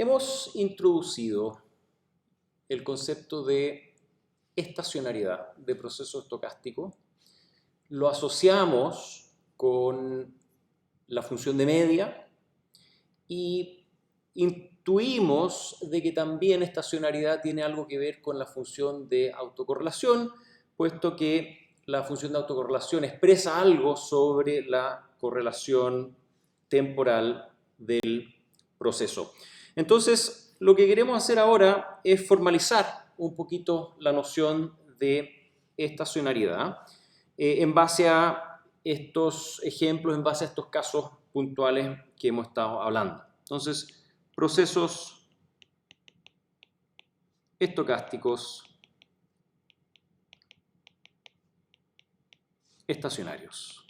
Hemos introducido el concepto de estacionariedad de proceso estocástico. Lo asociamos con la función de media y intuimos de que también estacionariedad tiene algo que ver con la función de autocorrelación, puesto que la función de autocorrelación expresa algo sobre la correlación temporal del proceso. Entonces, lo que queremos hacer ahora es formalizar un poquito la noción de estacionariedad en base a estos ejemplos, en base a estos casos puntuales que hemos estado hablando. Entonces, procesos estocásticos estacionarios.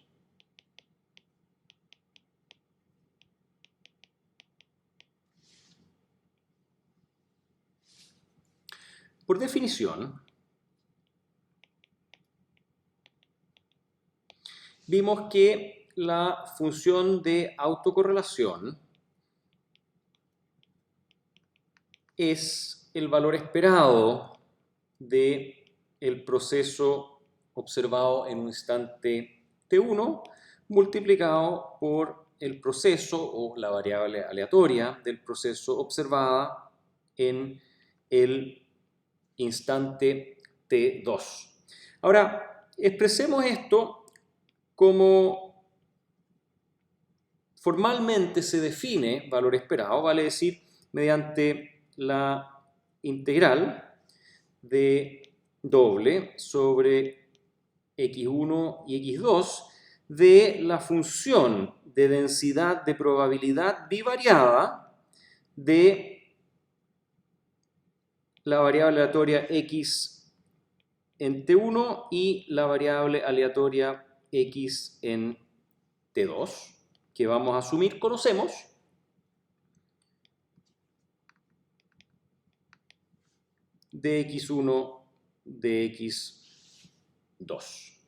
Por definición, vimos que la función de autocorrelación es el valor esperado del proceso observado en un instante t1 multiplicado por el proceso o la variable aleatoria del proceso observada en el instante t2. Ahora, expresemos esto como formalmente se define valor esperado, vale decir, mediante la integral de doble sobre x1 y x2 de la función de densidad de probabilidad bivariada de la variable aleatoria x en t1 y la variable aleatoria x en t2, que vamos a asumir conocemos, de x1 de x2.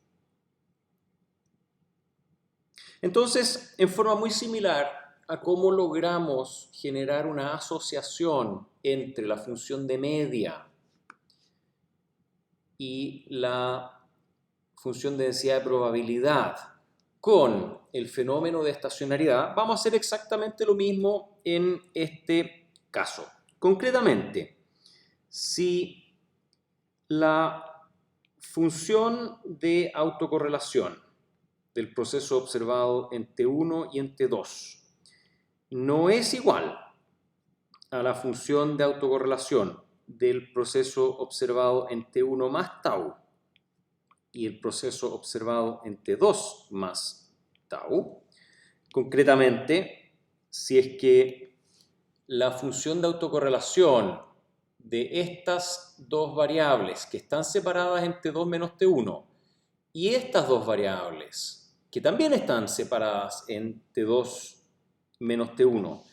Entonces, en forma muy similar a cómo logramos generar una asociación entre la función de media y la función de densidad de probabilidad con el fenómeno de estacionariedad, vamos a hacer exactamente lo mismo en este caso. Concretamente, si la función de autocorrelación del proceso observado en T1 y en T2 no es igual a la función de autocorrelación del proceso observado en T1 más tau y el proceso observado en T2 más tau, concretamente, si es que la función de autocorrelación de estas dos variables que están separadas en T2 menos T1 y estas dos variables que también están separadas en T2 menos T1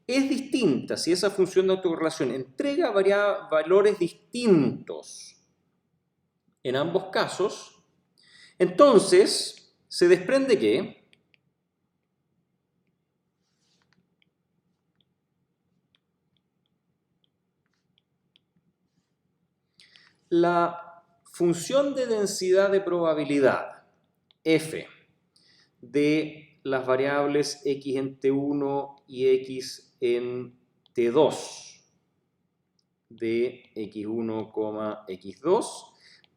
es distinta, si esa función de autocorrelación entrega valores distintos en ambos casos, entonces se desprende que la función de densidad de probabilidad f de las variables x en t1 y x en t2 de x1, x2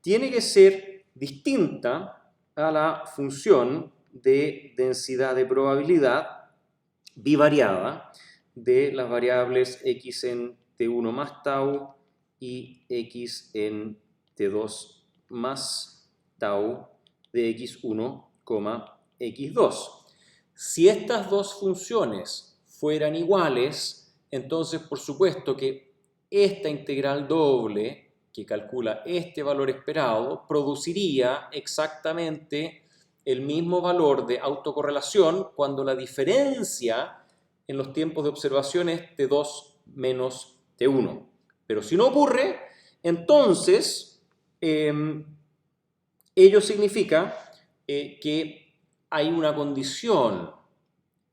tiene que ser distinta a la función de densidad de probabilidad bivariada de las variables x en t1 más tau y x en t2 más tau de x1, x2. Si estas dos funciones fueran iguales, entonces por supuesto que esta integral doble que calcula este valor esperado produciría exactamente el mismo valor de autocorrelación cuando la diferencia en los tiempos de observación es T2 menos T1. Pero si no ocurre, entonces ello significa que hay una condición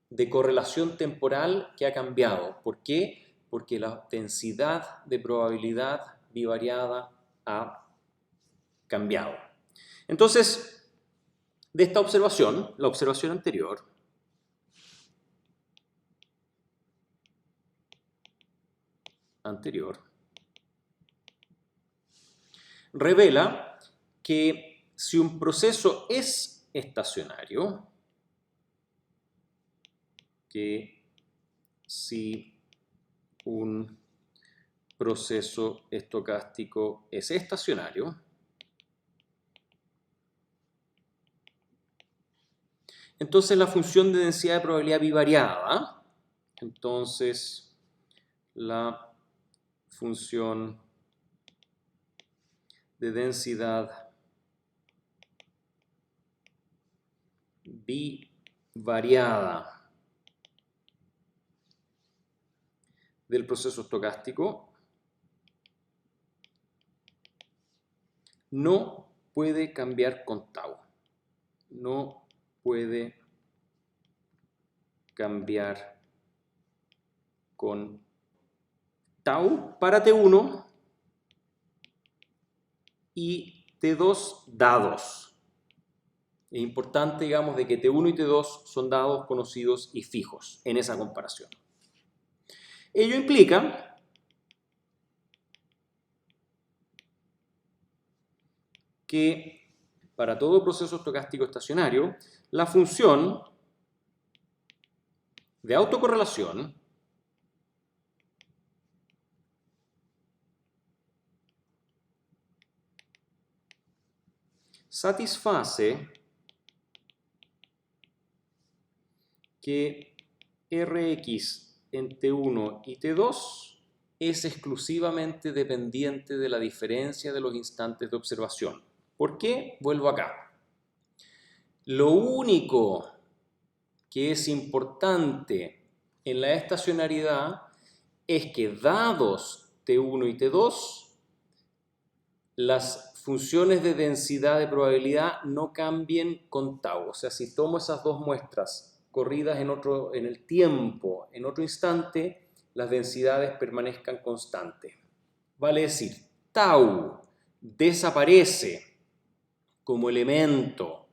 de correlación temporal que ha cambiado. ¿Por qué? Porque la densidad de probabilidad bivariada ha cambiado. Entonces, de esta observación, la observación anterior, revela que si un proceso es estacionario, que si un proceso estocástico es estacionario, entonces la función de densidad de probabilidad bivariada, entonces la función de densidad bivariada del proceso estocástico no puede cambiar con tau. No puede cambiar con tau para T1 y T2 dados. Es importante, digamos, de que T1 y T2 son dados conocidos y fijos en esa comparación. Ello implica que para todo proceso estocástico estacionario, la función de autocorrelación satisface que Rx en T1 y T2 es exclusivamente dependiente de la diferencia de los instantes de observación. ¿Por qué? Vuelvo acá. Lo único que es importante en la estacionariedad es que dados T1 y T2, las funciones de densidad de probabilidad no cambien con tau. O sea, si tomo esas dos muestras corridas en el tiempo, en otro instante, las densidades permanezcan constantes. Vale decir, tau desaparece como elemento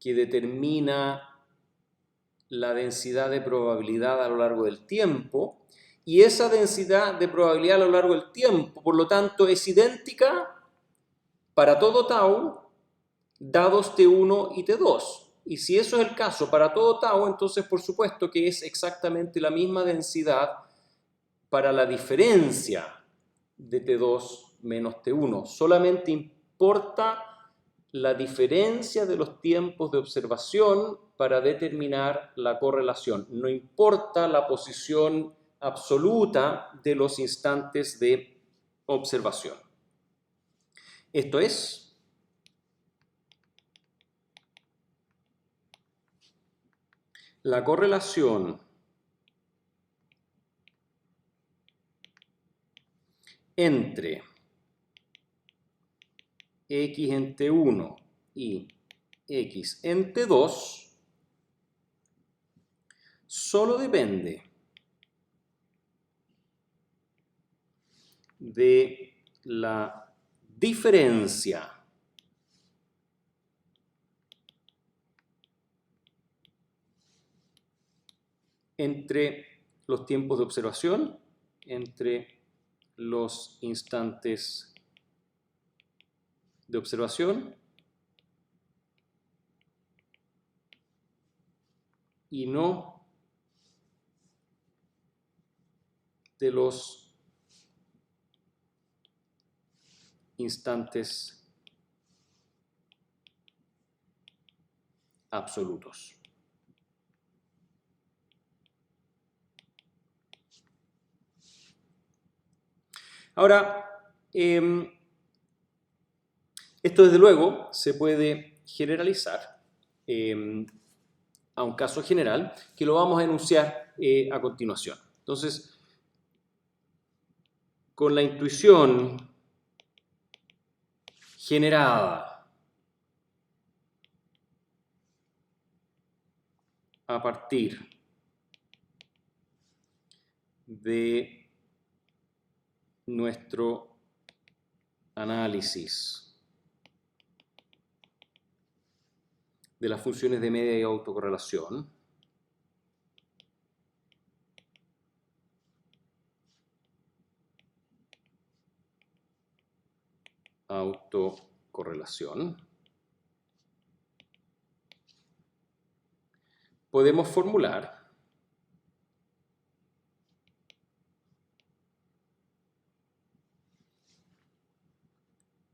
que determina la densidad de probabilidad a lo largo del tiempo, y esa densidad de probabilidad a lo largo del tiempo, por lo tanto, es idéntica para todo tau, dados T1 y T2. Y si eso es el caso para todo tau, entonces por supuesto que es exactamente la misma densidad para la diferencia de T2 menos T1. Solamente importa la diferencia de los tiempos de observación para determinar la correlación. No importa la posición absoluta de los instantes de observación. Esto es, la correlación entre X en T1 y X en T2 solo depende de la diferencia entre los tiempos de observación, entre los instantes de observación y no de los instantes absolutos. Ahora, esto desde luego se puede generalizar a un caso general que lo vamos a enunciar a continuación. Entonces, con la intuición generada a partir de nuestro análisis de las funciones de media y autocorrelación. Podemos formular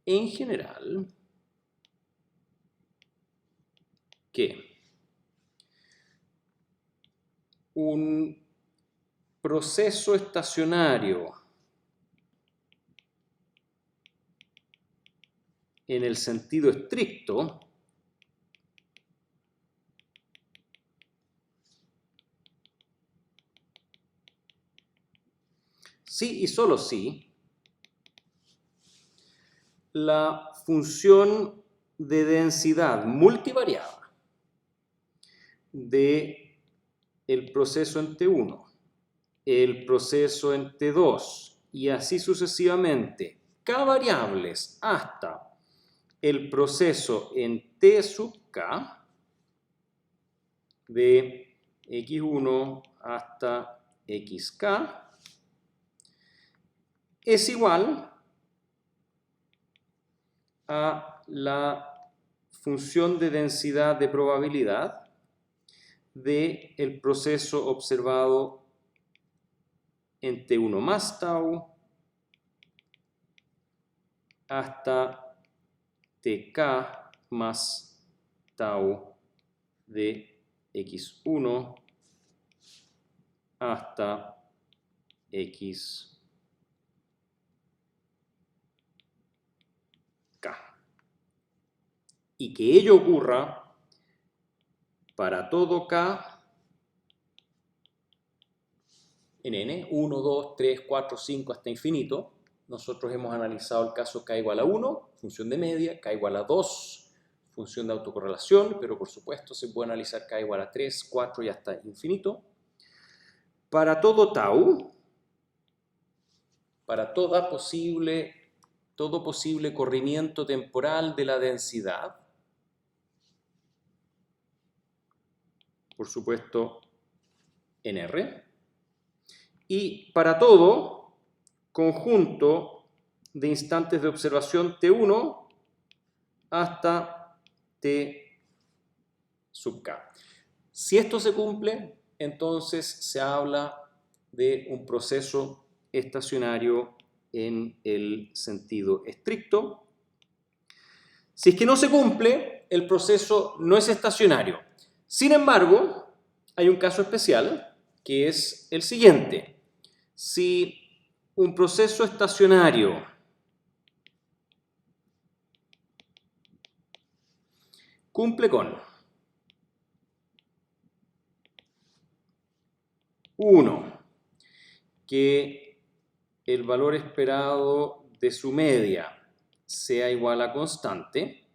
en general que un proceso estacionario en el sentido estricto sí y solo si la función de densidad multivariada de el proceso en T1, el proceso en T2 y así sucesivamente, k variables hasta el proceso en T sub k, de x1 hasta xk, es igual a la función de densidad de probabilidad del proceso observado en T1 más tau hasta Tk más tau de x1 hasta xk. Y que ello ocurra para todo k en n, 1, 2, 3, 4, 5 hasta infinito. Nosotros hemos analizado el caso k igual a 1, función de media, k igual a 2, función de autocorrelación, pero por supuesto se puede analizar k igual a 3, 4 y hasta infinito. Para todo tau, para todo posible corrimiento temporal de la densidad, por supuesto en R, y para todo conjunto de instantes de observación T1 hasta T sub k. Si esto se cumple, entonces se habla de un proceso estacionario en el sentido estricto. Si es que no se cumple, el proceso no es estacionario. Sin embargo, hay un caso especial que es el siguiente. Si un proceso estacionario cumple con 1, que el valor esperado de su media sea igual a constante,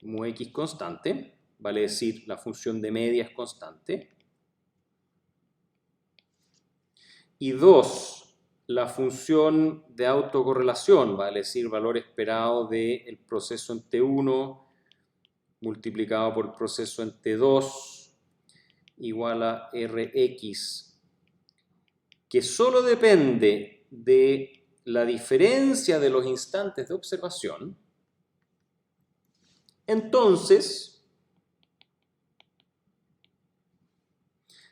mu x constante, vale decir la función de media es constante, y 2, la función de autocorrelación, vale decir valor esperado del proceso en T1 multiplicado por el proceso en T2 igual a Rx, que solo depende de la diferencia de los instantes de observación, entonces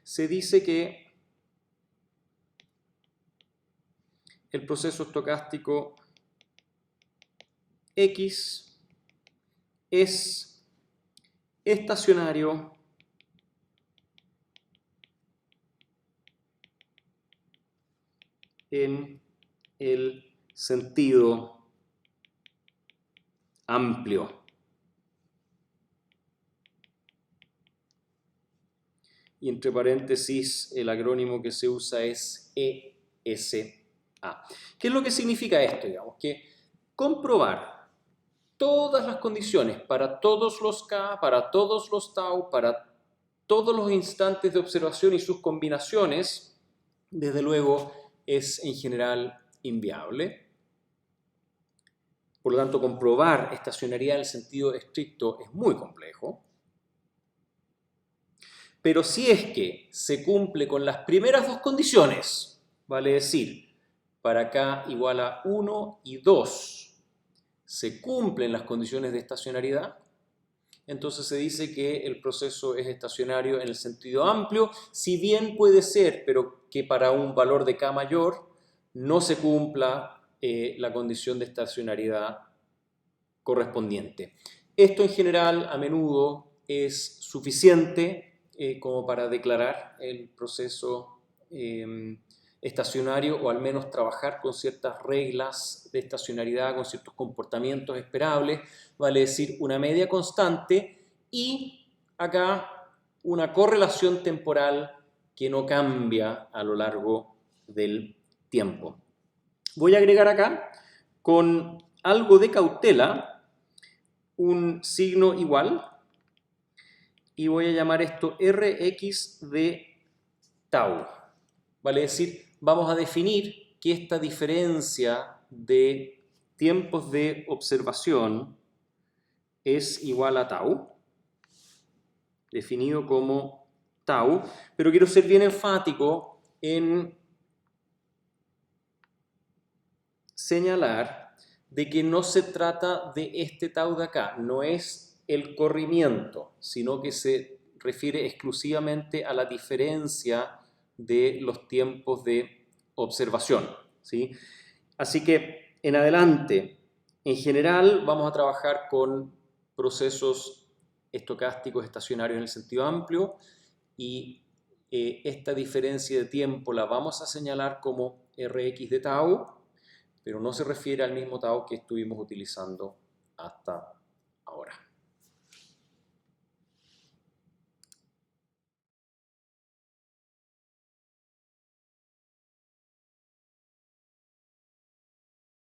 se dice que el proceso estocástico X es estacionario en el sentido amplio. Y entre paréntesis, el acrónimo que se usa es ESA. ¿Qué es lo que significa esto? Digamos que comprobar todas las condiciones para todos los K, para todos los tau, para todos los instantes de observación y sus combinaciones desde luego, es en general inviable. Por lo tanto, comprobar estacionariedad en el sentido estricto es muy complejo. Pero si es que se cumple con las primeras dos condiciones, vale decir, para k igual a 1 y 2, se cumplen las condiciones de estacionariedad, entonces se dice que el proceso es estacionario en el sentido amplio, si bien puede ser, pero que para un valor de k mayor no se cumpla la condición de estacionariedad correspondiente. Esto en general a menudo es suficiente como para declarar el proceso estacionario, o al menos trabajar con ciertas reglas de estacionariedad, con ciertos comportamientos esperables, vale decir una media constante y acá una correlación temporal que no cambia a lo largo del tiempo. Voy a agregar acá con algo de cautela un signo igual y voy a llamar esto Rx de tau. Vale decir, vamos a definir que esta diferencia de tiempos de observación es igual a tau, definido como tau, pero quiero ser bien enfático en señalar de que no se trata de este tau de acá, no es el corrimiento, sino que se refiere exclusivamente a la diferencia de los tiempos de observación, ¿sí? Así que en adelante, en general, vamos a trabajar con procesos estocásticos estacionarios en el sentido amplio y esta diferencia de tiempo la vamos a señalar como Rx de tau, pero no se refiere al mismo tau que estuvimos utilizando hasta ahora.